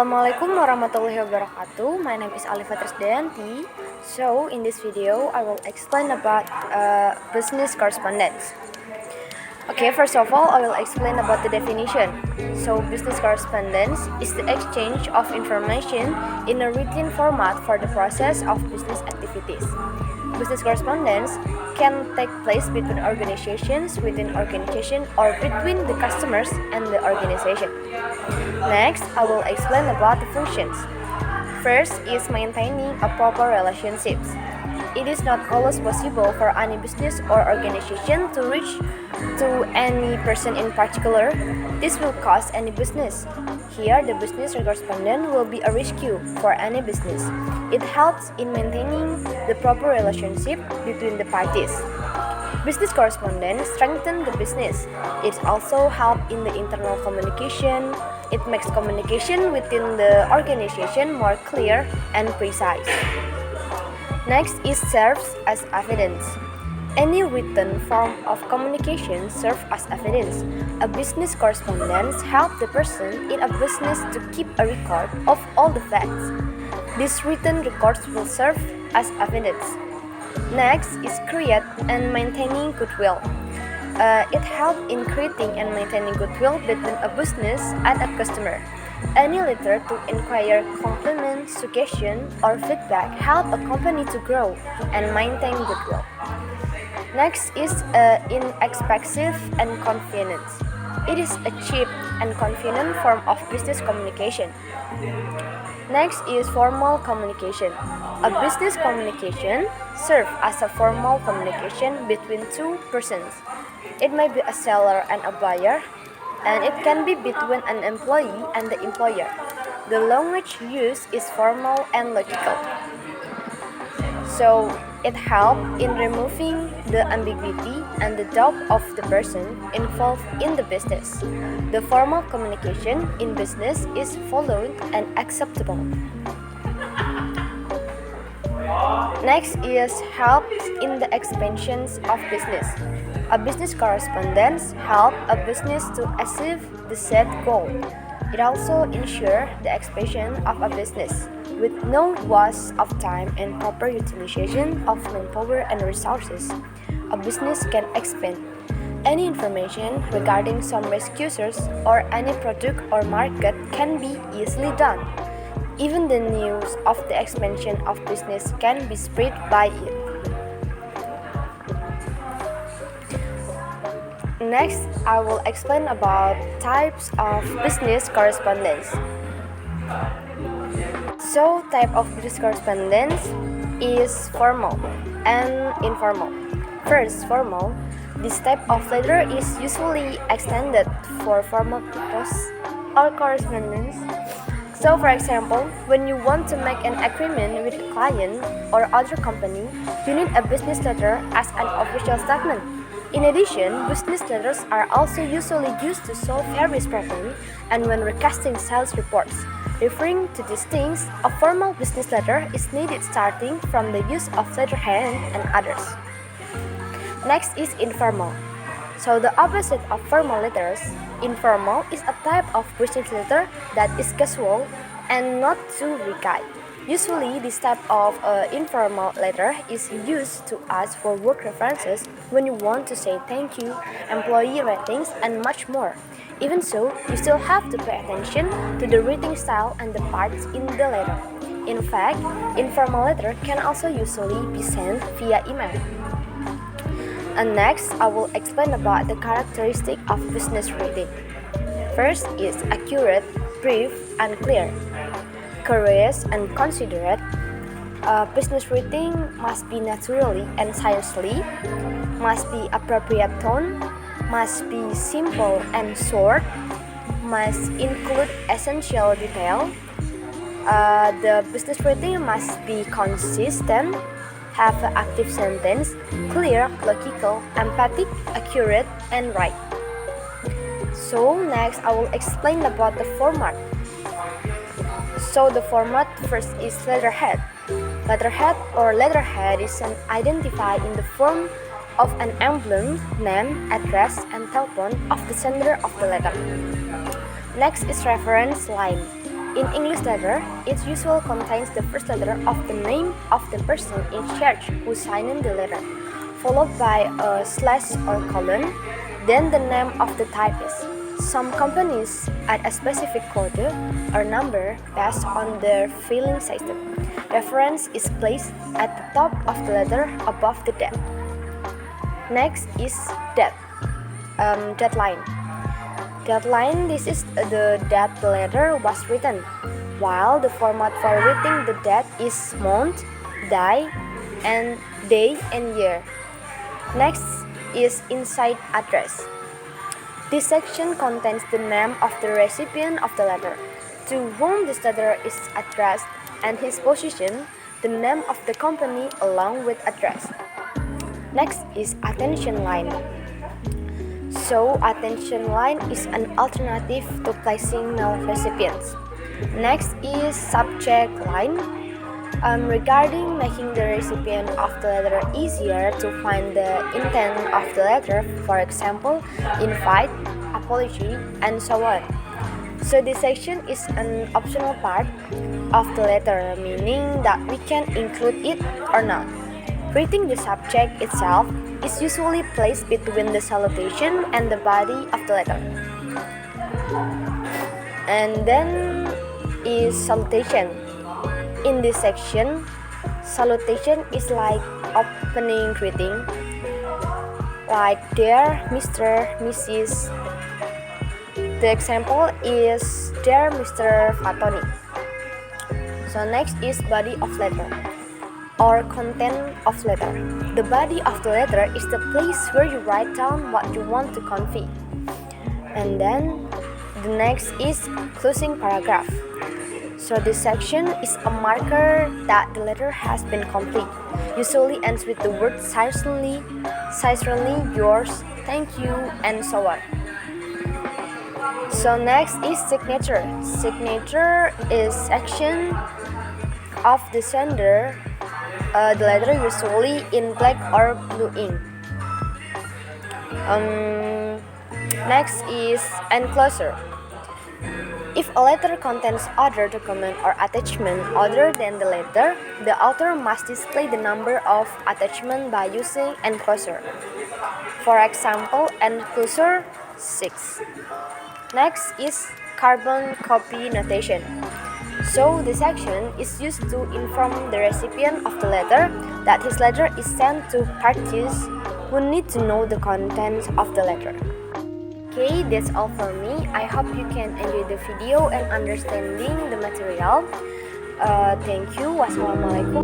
Assalamualaikum warahmatullahi wabarakatuh. My name is 𝐓𝐞𝐬𝐬𝐿. So in this video, I will explain about business correspondence. Okay, first of all, I will explain about the definition. So business correspondence is the exchange of information in a written format for the process of business activities. Business correspondence can take place between organizations, within organization, or between the customers and the organization. Next, I will explain about the functions. First is maintaining a proper relationships. It is not always possible for any business or organization to reach to any person in particular. This will cost any business. Here, the business correspondent will be a rescue for any business. It helps in maintaining the proper relationship between the parties. Business correspondence strengthens the business. It also helps in the internal communication. It makes communication within the organization more clear and precise. Next is serves as evidence. Any written form of communication serves as evidence. A business correspondence helps the person in a business to keep a record of all the facts. These written records will serve as evidence. Next is create and maintaining goodwill. It helps in creating and maintaining goodwill between a business and a customer. Any letter to inquire, compliment, suggestion, or feedback help a company to grow and maintain goodwill. Next is inexpensive and convenient. It is a cheap and convenient form of business communication. Next is formal communication. A business communication serves as a formal communication between two persons. It may be a seller and a buyer, and it can be between an employee and the employer. The language used is formal and logical. So it helps in removing the ambiguity and the doubt of the person involved in the business. The formal communication in business is followed and acceptable. Next is helps in the expansions of business. A business correspondence helps a business to achieve the set goal. It also ensures the expansion of a business with no waste of time and proper utilization of manpower and resources. A business can expand. Any information regarding some users or any product or market can be easily done. Even the news of the expansion of business can be spread by it. Next, I will explain about types of business correspondence. So, type of business correspondence is formal and informal. First, formal. This type of letter is usually extended for formal purpose or correspondence. So, for example, when you want to make an agreement with a client or other company, you need a business letter as an official statement. In addition, business letters are also usually used to solve various problems and when recasting sales reports. Referring to these things, a formal business letter is needed starting from the use of letterhead and others. Next is informal. So the opposite of formal letters, informal is a type of business letter that is casual and not too rigid. Usually, this type of informal letter is used to ask for work references when you want to say thank you, employee ratings, and much more. Even so, you still have to pay attention to the writing style and the parts in the letter. In fact, informal letter can also usually be sent via email. And next, I will explain about the characteristic of business writing. First is accurate, brief, and clear. Courteous and considerate. Business writing must be naturally and scientifically, must be appropriate tone, must be simple and short, must include essential detail. The business writing must be consistent, have an active sentence, clear, logical, emphatic, accurate, and right. So next I will explain about the format. So the format first is letterhead. Letterhead is an identifier in the form of an emblem, name, address, and telephone of the sender of the letter. Next is reference line. In English letter, it usually contains the first letter of the name of the person in charge who signed the letter, followed by a slash or colon, then the name of the typist. Some companies add a specific code or number based on their filing system. Reference is placed at the top of the letter above the date. Next is date. Deadline. Deadline, this is the date the letter was written, while the format for writing the date is month, day, and year. Next is inside address. This section contains the name of the recipient of the letter, to whom this letter is addressed, and his position, the name of the company along with address. Next is attention line. So, attention line is an alternative to placing mail recipients. Next is subject line. Regarding making the recipient of the letter easier to find the intent of the letter, for example, invite, apology, and so on. So this section is an optional part of the letter, meaning that we can include it or not. Writing the subject itself is usually placed between the salutation and the body of the letter. And then is salutation. In this section, salutation is like opening greeting, like dear Mr. Mrs. The example is dear Mr. Fatoni. So next is body of letter or content of letter. The body of the letter is the place where you write down what you want to convey. And then the next is closing paragraph. So this section is a marker that the letter has been complete. Usually ends with the word sincerely, yours, thank you, and so on. So next is signature. Signature is section of the sender, the letter usually in black or blue ink. Next is enclosure. If a letter contains other document or attachment other than the letter, the author must display the number of attachment by using enclosure. For example, enclosure 6. Next is carbon copy notation. So the section is used to inform the recipient of the letter that his letter is sent to parties who need to know the contents of the letter. Okay, that's all for me. I hope you can enjoy the video and understanding the material. Thank you. Wassalamualaikum.